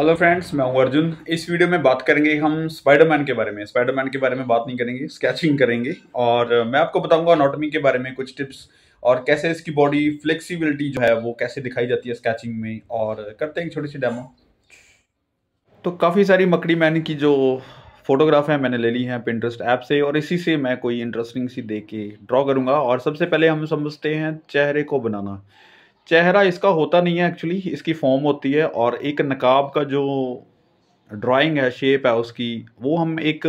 Hello friends, मैं हूं अर्जुन। इस वीडियो में बात करेंगे हम स्पाइडरमैन के बारे में। स्पाइडरमैन के बारे में बात नहीं करेंगे, स्केचिंग करेंगे। और मैं आपको बताऊंगा एनाटॉमी के बारे में कुछ टिप्स और कैसे इसकी बॉडी फ्लेक्सिबिलिटी जो है वो कैसे दिखाई जाती है स्केचिंग में। और करते हैं एक छोटी सी डेमो। तो काफ़ी सारी मकड़ी मैन की जो फोटोग्राफ है मैंने ले ली है पिंटरेस्ट ऐप से, और इसी से मैं कोई इंटरेस्टिंग सी देख के ड्रॉ करूंगा। और सबसे पहले हम समझते हैं चेहरे को बनाना। चेहरा इसका होता नहीं है एक्चुअली, इसकी फॉर्म होती है। और एक नकाब का जो ड्राइंग है, शेप है उसकी, वो हम एक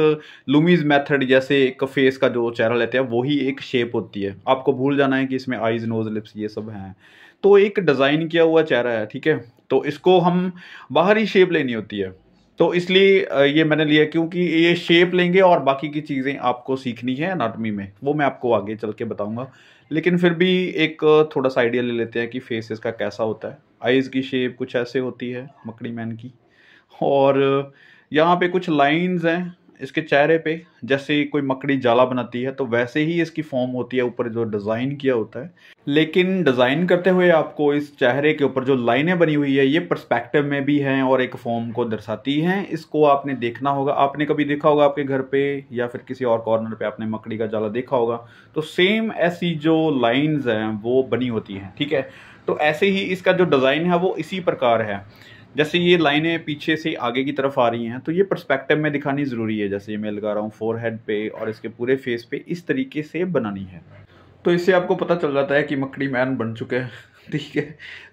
लूमीज मेथड जैसे एक फेस का जो चेहरा लेते हैं वही एक शेप होती है। आपको भूल जाना है कि इसमें आईज, नोज, लिप्स ये सब हैं। तो एक डिज़ाइन किया हुआ चेहरा है, ठीक है। तो इसको हम बाहरी शेप लेनी होती है। तो इसलिए ये मैंने लिया क्योंकि ये शेप लेंगे और बाकी की चीज़ें आपको सीखनी है एनाटॉमी में, वो मैं आपको आगे चल के बताऊंगा। लेकिन फिर भी एक थोड़ा सा आइडिया ले लेते हैं कि फेस इसका कैसा होता है। आईज की शेप कुछ ऐसे होती है मकड़ी मैन की। और यहाँ पे कुछ लाइंस हैं इसके चेहरे पे, जैसे कोई मकड़ी जाला बनाती है तो वैसे ही इसकी फॉर्म होती है ऊपर जो डिज़ाइन किया होता है। लेकिन डिज़ाइन करते हुए आपको इस चेहरे के ऊपर जो लाइनें बनी हुई है ये पर्सपेक्टिव में भी हैं और एक फॉर्म को दर्शाती हैं। इसको आपने देखना होगा, आपने कभी देखा होगा आपके घर पे या फिर किसी और कॉर्नर पे आपने मकड़ी का जाला देखा होगा। तो सेम ऐसी जो लाइंस हैं वो बनी होती हैं, ठीक है। तो ऐसे ही इसका जो डिज़ाइन है वो इसी प्रकार है। जैसे ये लाइनें पीछे से आगे की तरफ आ रही हैं तो ये पर्सपेक्टिव में दिखानी ज़रूरी है। जैसे मैं लगा रहा हूँ फोरहेड पे और इसके पूरे फेस पे इस तरीके से बनानी है। तो इससे आपको पता चल जाता है कि मकड़ी मैन बन चुके हैं, ठीक है।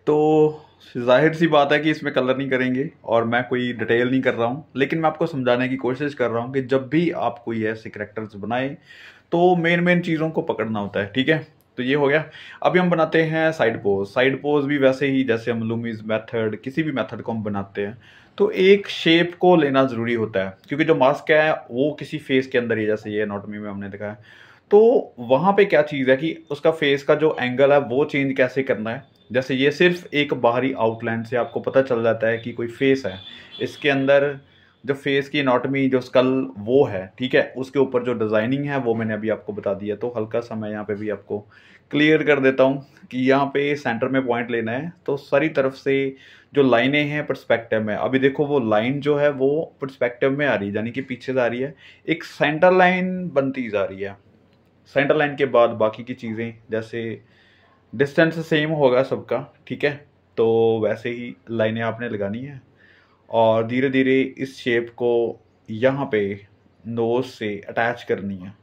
तो जाहिर सी बात है कि इसमें कलर नहीं करेंगे और मैं कोई डिटेल नहीं कर रहा हूँ, लेकिन मैं आपको समझाने की कोशिश कर रहा हूँ कि जब भी आप कोई ऐसे करेक्टर्स बनाए तो मेन मेन चीज़ों को पकड़ना होता है, ठीक है। तो ये हो गया। अभी हम बनाते हैं साइड पोज। साइड पोज भी वैसे ही जैसे हम लूमीज मेथड, किसी भी मेथड को हम बनाते हैं तो एक शेप को लेना ज़रूरी होता है, क्योंकि जो मास्क है वो किसी फेस के अंदर ही, जैसे ये एनाटॉमी में हमने दिखाया। तो वहाँ पे क्या चीज़ है कि उसका फेस का जो एंगल है वो चेंज कैसे करना है। जैसे ये सिर्फ एक बाहरी आउटलाइन से आपको पता चल जाता है कि कोई फेस है। इसके अंदर जो फेस की एनाटॉमी, जो स्कल वो है, ठीक है। उसके ऊपर जो डिज़ाइनिंग है वो मैंने अभी आपको बता दिया। तो हल्का सा मैं यहाँ पे भी आपको क्लियर कर देता हूँ कि यहाँ पे सेंटर में पॉइंट लेना है। तो सारी तरफ से जो लाइनें हैं पर्सपेक्टिव में, अभी देखो वो लाइन जो है वो पर्सपेक्टिव में आ रही है, यानी कि पीछे से आ रही है। एक सेंटर लाइन बनती जा रही है। सेंटर लाइन के बाद बाकी की चीज़ें, जैसे डिस्टेंस सेम होगा सबका, ठीक है। तो वैसे ही लाइनें आपने लगानी है और धीरे धीरे इस शेप को यहाँ पे नोज से अटैच करनी है।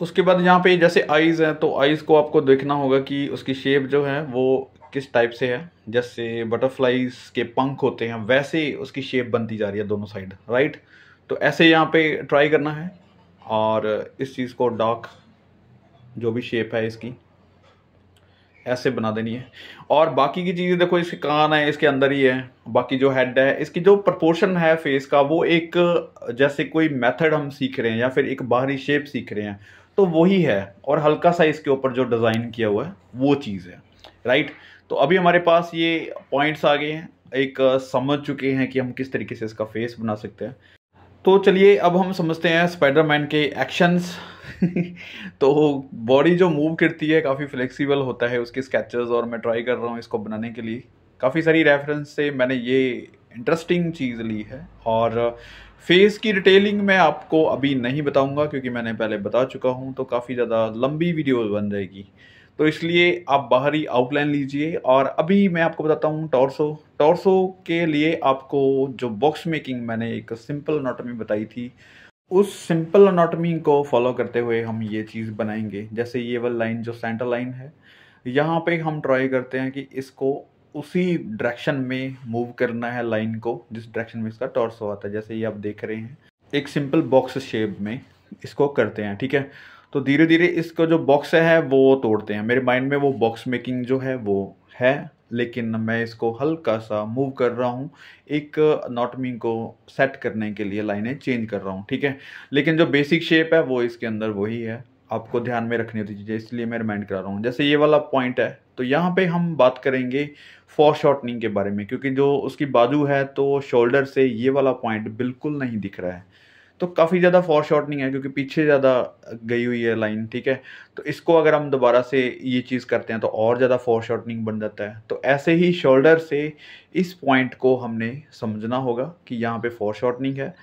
उसके बाद यहाँ पे जैसे आईज है तो आईज को आपको देखना होगा कि उसकी शेप जो है वो किस टाइप से है। जैसे बटरफ्लाईज के पंख होते हैं वैसे उसकी शेप बनती जा रही है दोनों साइड, राइट। तो ऐसे यहाँ पे ट्राई करना है और इस चीज़ को डार्क जो भी शेप है इसकी ऐसे बना देनी है। और बाकी की चीज़ें देखो, इसके कान है इसके अंदर ही है, बाकी जो हेड है इसकी जो प्रपोर्शन है फेस का वो एक, जैसे कोई मेथड हम सीख रहे हैं या फिर एक बाहरी शेप सीख रहे हैं तो वही है। और हल्का सा इसके ऊपर जो डिज़ाइन किया हुआ है वो चीज़ है, राइट। तो अभी हमारे पास ये पॉइंट्स आ गए हैं, एक समझ चुके हैं कि हम किस तरीके से इसका फेस बना सकते हैं। तो चलिए अब हम समझते हैं स्पाइडरमैन के एक्शंस। तो बॉडी जो मूव करती है काफ़ी फ्लेक्सिबल होता है उसके स्केचेस, और मैं ट्राई कर रहा हूँ इसको बनाने के लिए। काफ़ी सारी रेफरेंस से मैंने ये इंटरेस्टिंग चीज़ ली है। और फेस की डिटेलिंग मैं आपको अभी नहीं बताऊंगा क्योंकि मैंने पहले बता चुका हूँ, तो काफ़ी ज़्यादा लंबी वीडियो बन जाएगी। तो इसलिए आप बाहरी आउटलाइन लीजिए। और अभी मैं आपको बताता हूँ टॉर्सो। टॉर्सो के लिए आपको जो बॉक्स मेकिंग मैंने एक सिंपल एनाटॉमी बताई थी, उस सिंपल एनाटॉमी को फॉलो करते हुए हम ये चीज़ बनाएंगे। जैसे ये वाली लाइन जो सेंटर लाइन है, यहाँ पे हम ट्राई करते हैं कि इसको उसी डायरेक्शन में मूव करना है लाइन को जिस डायरेक्शन में इसका टॉर्सो आता है। जैसे ये आप देख रहे हैं एक सिंपल बॉक्स शेप में इसको करते हैं, ठीक है। तो धीरे धीरे इसको जो बॉक्स है वो तोड़ते हैं। मेरे माइंड में वो बॉक्स मेकिंग जो है वो है, लेकिन मैं इसको हल्का सा मूव कर रहा हूँ एक एनाटॉमी को सेट करने के लिए, लाइनें चेंज कर रहा हूँ, ठीक है। लेकिन जो बेसिक शेप है वो इसके अंदर वही है। आपको ध्यान में रखनी होती चीज़ें, इसलिए मैं रिमाइंड करा रहा हूँ। जैसे ये वाला पॉइंट है तो यहाँ पे हम बात करेंगे फॉर शॉर्टनिंग के बारे में, क्योंकि जो उसकी बाजू है तो शोल्डर से ये वाला पॉइंट बिल्कुल नहीं दिख रहा है। तो काफ़ी ज़्यादा फॉर शॉर्टनिंग है क्योंकि पीछे ज़्यादा गई हुई है लाइन, ठीक है। तो इसको अगर हम दोबारा से ये चीज़ करते हैं तो और ज़्यादा फॉर शॉर्टनिंग बन जाता है। तो ऐसे ही शोल्डर से इस पॉइंट को हमने समझना होगा कि यहाँ पे फॉर शॉर्टनिंग है।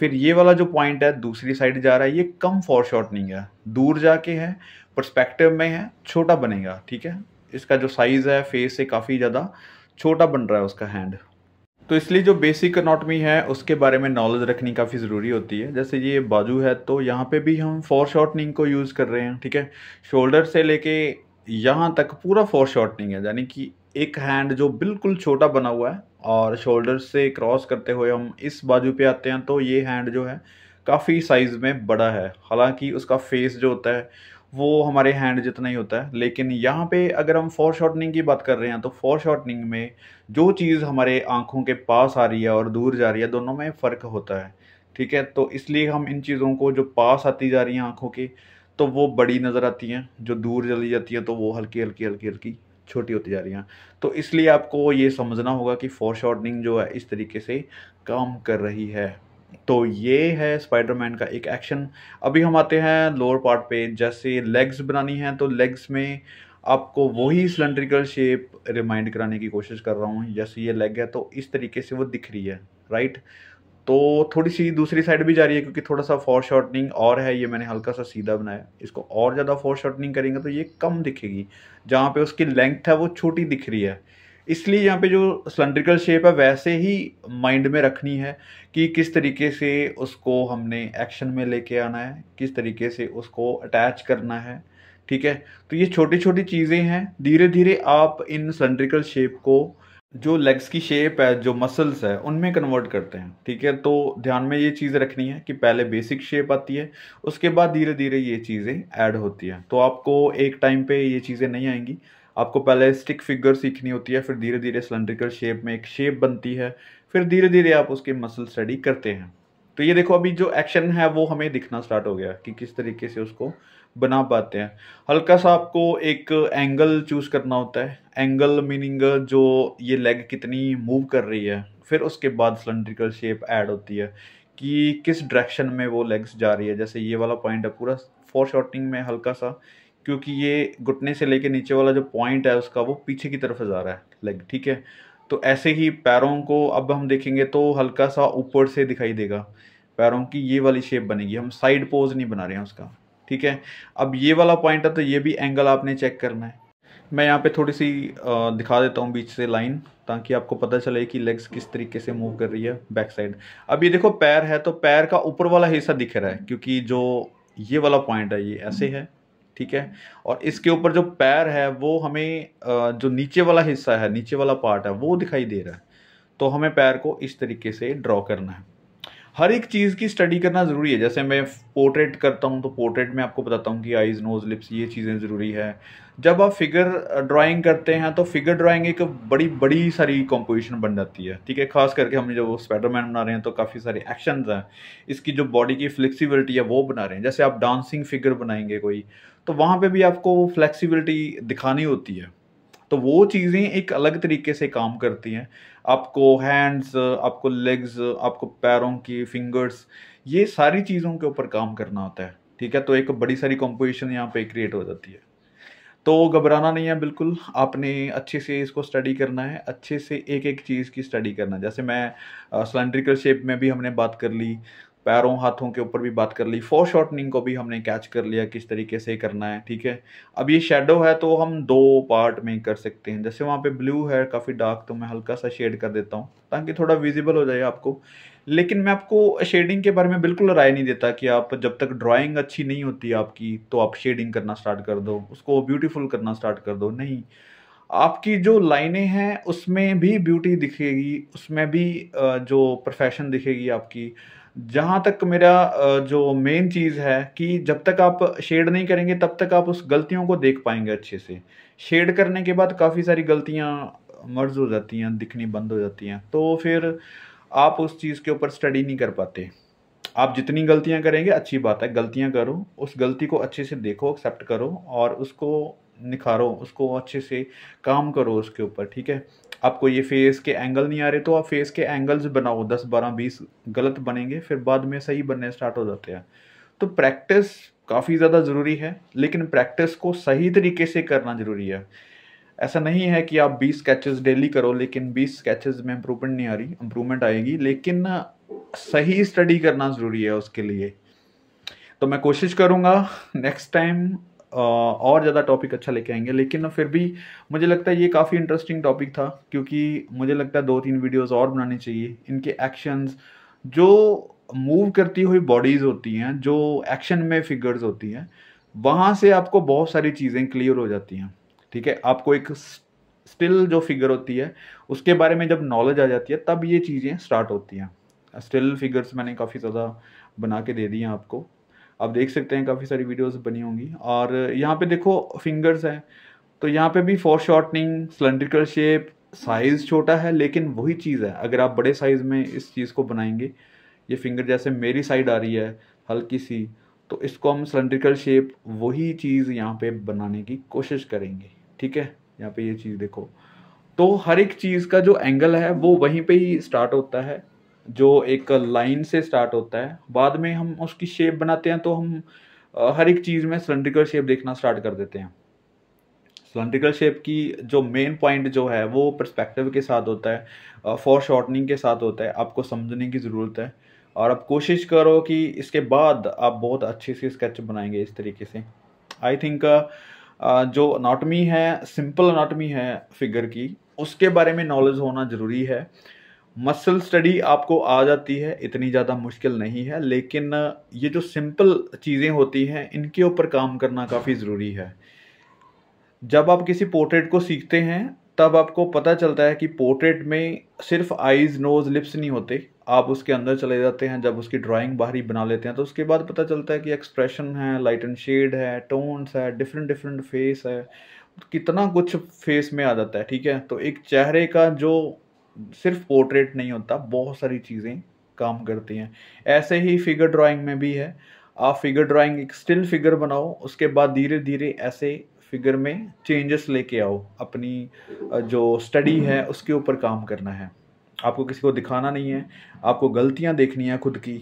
फिर ये वाला जो पॉइंट है दूसरी साइड जा रहा है, ये कम फॉर शॉर्टनिंग है, दूर जाके है, पर्सपेक्टिव में है, छोटा बनेगा, ठीक है। इसका जो साइज़ है फेस से काफ़ी ज़्यादा छोटा बन रहा है उसका हैंड। तो इसलिए जो बेसिक एनाटॉमी है उसके बारे में नॉलेज रखनी काफ़ी ज़रूरी होती है। जैसे ये बाजू है तो यहाँ पे भी हम फॉर शॉर्टनिंग को यूज़ कर रहे हैं, ठीक है। शोल्डर से लेके यहाँ तक पूरा फॉर शॉर्टनिंग है, यानी कि एक हैंड जो बिल्कुल छोटा बना हुआ है और शोल्डर से क्रॉस करते हुए हम इस बाजू पे आते हैं तो ये हैंड जो है काफ़ी साइज़ में बड़ा है। हालांकि उसका फेस जो होता है वो हमारे हैंड जितना ही होता है, लेकिन यहाँ पे अगर हम फॉर शॉर्टनिंग की बात कर रहे हैं तो फॉर शॉर्टनिंग में जो चीज़ हमारे आँखों के पास आ रही है और दूर जा रही है, दोनों में फ़र्क होता है, ठीक है। तो इसलिए हम इन चीज़ों को जो पास आती जा रही हैं आँखों की, तो वो बड़ी नज़र आती हैं, जो दूर चली जाती हैं तो वो हल्की-हल्की छोटी होती जा रही हैं। तो इसलिए आपको ये समझना होगा कि फॉर शॉर्टनिंग जो है इस तरीके से काम कर रही है। तो ये है स्पाइडरमैन का एक एक्शन। अभी हम आते हैं लोअर पार्ट पे। जैसे लेग्स बनानी है तो लेग्स में आपको वही सिलेंड्रिकल शेप रिमाइंड कराने की कोशिश कर रहा हूँ। जैसे ये लेग है तो इस तरीके से वो दिख रही है, राइट। तो थोड़ी सी दूसरी साइड भी जा रही है क्योंकि थोड़ा सा फॉर शॉर्टनिंग और है, ये मैंने हल्का सा सीधा बनाया। इसको और ज़्यादा फॉर शॉर्टनिंग करेंगे तो ये कम दिखेगी, जहाँ पे उसकी लेंथ है वो छोटी दिख रही है। इसलिए यहाँ पे जो सिलेंड्रिकल शेप है वैसे ही माइंड में रखनी है कि किस तरीके से उसको हमने एक्शन में लेके आना है, किस तरीके से उसको अटैच करना है, ठीक है। तो ये छोटी छोटी चीज़ें हैं, धीरे धीरे आप इन सिलेंड्रिकल शेप को जो लेग्स की शेप है, जो मसल्स है, उनमें कन्वर्ट करते हैं, ठीक है। तो ध्यान में ये चीज़ रखनी है कि पहले बेसिक शेप आती है, उसके बाद धीरे धीरे ये चीज़ें ऐड होती हैं। तो आपको एक टाइम पे ये चीज़ें नहीं आएंगी, आपको पहले स्टिक फिगर सीखनी होती है, फिर धीरे धीरे सिलेंड्रिकल शेप में एक शेप बनती है, फिर धीरे धीरे आप उसके मसल स्टडी करते हैं। तो ये देखो अभी जो एक्शन है वो हमें दिखना स्टार्ट हो गया कि किस तरीके से उसको बना पाते हैं। हल्का सा आपको एक एंगल चूज करना होता है, एंगल मीनिंग जो ये लेग कितनी मूव कर रही है, फिर उसके बाद सिलेंड्रिकल शेप ऐड होती है कि किस डायरेक्शन में वो लेग्स जा रही है। जैसे ये वाला पॉइंट है पूरा फोर शॉर्टिंग में हल्का सा, क्योंकि ये घुटने से लेके नीचे वाला जो पॉइंट है उसका वो पीछे की तरफ जा रहा है लेग, ठीक है। तो ऐसे ही पैरों को अब हम देखेंगे तो हल्का सा ऊपर से दिखाई देगा, पैरों की ये वाली शेप बनेगी, हम साइड पोज नहीं बना रहे हैं उसका, ठीक है। अब ये वाला पॉइंट है तो ये भी एंगल आपने चेक करना है। मैं यहाँ पे थोड़ी सी दिखा देता हूँ बीच से लाइन, ताकि आपको पता चले कि लेग्स किस तरीके से मूव कर रही है बैक साइड। अब ये देखो पैर है तो पैर का ऊपर वाला हिस्सा दिख रहा है, क्योंकि जो ये वाला पॉइंट है ये ऐसे है, ठीक है। और इसके ऊपर जो पैर है वो हमें जो नीचे वाला हिस्सा है, नीचे वाला पार्ट है वो दिखाई दे रहा है। तो हमें पैर को इस तरीके से ड्रॉ करना है। हर एक चीज़ की स्टडी करना ज़रूरी है। जैसे मैं पोर्ट्रेट करता हूँ तो पोर्ट्रेट में आपको बताता हूँ कि आइज़, नोज़, लिप्स, ये चीज़ें ज़रूरी है। जब आप फिगर ड्राइंग करते हैं तो फिगर ड्राइंग एक बड़ी बड़ी सारी कॉम्पोजिशन बन जाती है, ठीक है। खास करके हम जब स्पाइडरमैन बना रहे हैं तो काफ़ी सारे एक्शंस हैं, इसकी जो बॉडी की फ्लेक्सिबिलिटी है वो बना रहे हैं। जैसे आप डांसिंग फिगर बनाएंगे कोई, तो वहाँ पे भी आपको फ्लेक्सिबिलिटी दिखानी होती है। तो वो चीज़ें एक अलग तरीके से काम करती हैं। आपको हैंड्स, आपको लेग्स, आपको पैरों की फिंगर्स, ये सारी चीज़ों के ऊपर काम करना होता है, ठीक है। तो एक बड़ी सारी कॉम्पोजिशन यहाँ पे क्रिएट हो जाती है। तो घबराना नहीं है बिल्कुल, आपने अच्छे से इसको स्टडी करना है, अच्छे से एक एक चीज़ की स्टडी करना है। जैसे मैं सिलेंड्रिकल शेप में भी हमने बात कर ली, पैरों हाथों के ऊपर भी बात कर ली, फोर शॉर्टनिंग को भी हमने कैच कर लिया किस तरीके से करना है, ठीक है। अब ये शेडो है तो हम दो पार्ट में कर सकते हैं। जैसे वहाँ पे ब्लू है काफ़ी डार्क, तो मैं हल्का सा शेड कर देता हूँ ताकि थोड़ा विजिबल हो जाए आपको। लेकिन मैं आपको शेडिंग के बारे में बिल्कुल राय नहीं देता कि आप जब तक ड्राइंग अच्छी नहीं होती आपकी तो आप शेडिंग करना स्टार्ट कर दो, उसको ब्यूटीफुल करना स्टार्ट कर दो। नहीं, आपकी जो लाइनें हैं उसमें भी ब्यूटी दिखेगी, उसमें भी जो प्रोफेशन दिखेगी आपकी। जहाँ तक मेरा जो मेन चीज़ है कि जब तक आप शेड नहीं करेंगे तब तक आप उस गलतियों को देख पाएंगे अच्छे से। शेड करने के बाद काफ़ी सारी गलतियाँ मर्ज हो जाती हैं, दिखनी बंद हो जाती हैं, तो फिर आप उस चीज़ के ऊपर स्टडी नहीं कर पाते। आप जितनी गलतियाँ करेंगे अच्छी बात है, गलतियाँ करो, उस गलती को अच्छे से देखो, एक्सेप्ट करो और उसको निखारो, उसको अच्छे से काम करो उसके ऊपर, ठीक है। आपको ये फेस के एंगल नहीं आ रहे तो आप फेस के एंगल्स बनाओ, 10 12 20 गलत बनेंगे, फिर बाद में सही बनने स्टार्ट हो जाते हैं। तो प्रैक्टिस काफ़ी ज़्यादा ज़रूरी है, लेकिन प्रैक्टिस को सही तरीके से करना ज़रूरी है। ऐसा नहीं है कि आप 20 स्केचेस डेली करो लेकिन 20 स्केचेस में इम्प्रूवमेंट नहीं आ रही, इम्प्रूवमेंट आएगी, लेकिन सही स्टडी करना ज़रूरी है उसके लिए। तो मैं कोशिश करूँगा नेक्स्ट टाइम और ज़्यादा टॉपिक अच्छा लेके आएंगे, लेकिन फिर भी मुझे लगता है ये काफ़ी इंटरेस्टिंग टॉपिक था, क्योंकि मुझे लगता है 2-3 वीडियोस और बनानी चाहिए। इनके एक्शंस, जो मूव करती हुई बॉडीज़ होती हैं, जो एक्शन में फिगर्स होती हैं, वहाँ से आपको बहुत सारी चीज़ें क्लियर हो जाती हैं। ठीक है, आपको एक स्टिल जो फिगर होती है उसके बारे में जब नॉलेज आ जाती है तब ये चीज़ें स्टार्ट होती हैं। स्टिल फिगर्स मैंने काफ़ी ज़्यादा बना के दे दी हैं आपको, आप देख सकते हैं काफ़ी सारी वीडियोस बनी होंगी। और यहाँ पे देखो फिंगर्स हैं, तो यहाँ पे भी for shortening, cylindrical shape, size छोटा है, लेकिन वही चीज़ है अगर आप बड़े साइज़ में इस चीज़ को बनाएंगे, ये फिंगर जैसे मेरी साइड आ रही है हल्की सी, तो इसको हम सिलेंड्रिकल शेप वही चीज़ यहाँ पे बनाने की कोशिश करेंगे। ठीक है, यहाँ पे ये चीज़ देखो, तो हर एक चीज़ का जो एंगल है वो वहीं पे ही स्टार्ट होता है, जो एक लाइन से स्टार्ट होता है, बाद में हम उसकी शेप बनाते हैं, तो हम हर एक चीज़ में सिलेंड्रिकल शेप देखना स्टार्ट कर देते हैं। सिलेंड्रिकल शेप की जो मेन पॉइंट जो है वो पर्सपेक्टिव के साथ होता है, फॉर शॉर्टनिंग के साथ होता है, आपको समझने की ज़रूरत है। और आप कोशिश करो कि इसके बाद आप बहुत अच्छे से स्केच बनाएंगे इस तरीके से। आई थिंक जो अनाटमी है, सिंपल अनाटमी है फिगर की, उसके बारे में नॉलेज होना ज़रूरी है। मसल स्टडी आपको आ जाती है, इतनी ज़्यादा मुश्किल नहीं है, लेकिन ये जो सिंपल चीज़ें होती हैं इनके ऊपर काम करना काफ़ी ज़रूरी है। जब आप किसी पोर्ट्रेट को सीखते हैं तब आपको पता चलता है कि पोर्ट्रेट में सिर्फ आईज, नोज, लिप्स नहीं होते, आप उसके अंदर चले जाते हैं। जब उसकी ड्राइंग बाहरी बना लेते हैं तो उसके बाद पता चलता है कि एक्सप्रेशन है, लाइट एंड शेड है, टोन्स है, डिफरेंट डिफरेंट फेस है, कितना कुछ फेस में आ जाता है। ठीक है, तो एक चेहरे का जो सिर्फ पोर्ट्रेट नहीं होता, बहुत सारी चीज़ें काम करती हैं। ऐसे ही फिगर ड्राइंग में भी है, आप फिगर ड्राइंग एक स्टिल फिगर बनाओ, उसके बाद धीरे धीरे ऐसे फिगर में चेंजेस लेके आओ, अपनी जो स्टडी है उसके ऊपर काम करना है। आपको किसी को दिखाना नहीं है, आपको गलतियां देखनी है खुद की,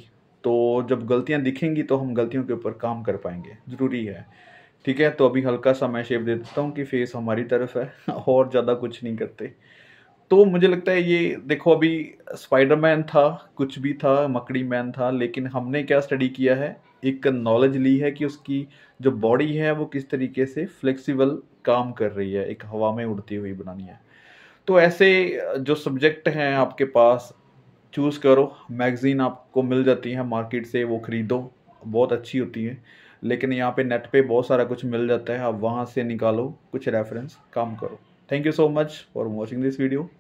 तो जब गलतियां दिखेंगी तो हम गलतियों के ऊपर काम कर पाएंगे, ज़रूरी है। ठीक है, तो अभी हल्का सा मैं शेप दे देता हूँ कि फेस हमारी तरफ है और ज़्यादा कुछ नहीं करते। तो मुझे लगता है ये देखो, अभी स्पाइडरमैन था, कुछ भी था, मकड़ी मैन था, लेकिन हमने क्या स्टडी किया है, एक नॉलेज ली है कि उसकी जो बॉडी है वो किस तरीके से फ्लेक्सिबल काम कर रही है, एक हवा में उड़ती हुई बनानी है। तो ऐसे जो सब्जेक्ट हैं आपके पास, चूज़ करो। मैगज़ीन आपको मिल जाती है मार्केट से, वो ख़रीदो, बहुत अच्छी होती है। लेकिन यहाँ पे नेट पे बहुत सारा कुछ मिल जाता है, आप वहाँ से निकालो कुछ रेफरेंस, काम करो। Thank you so much for watching this video.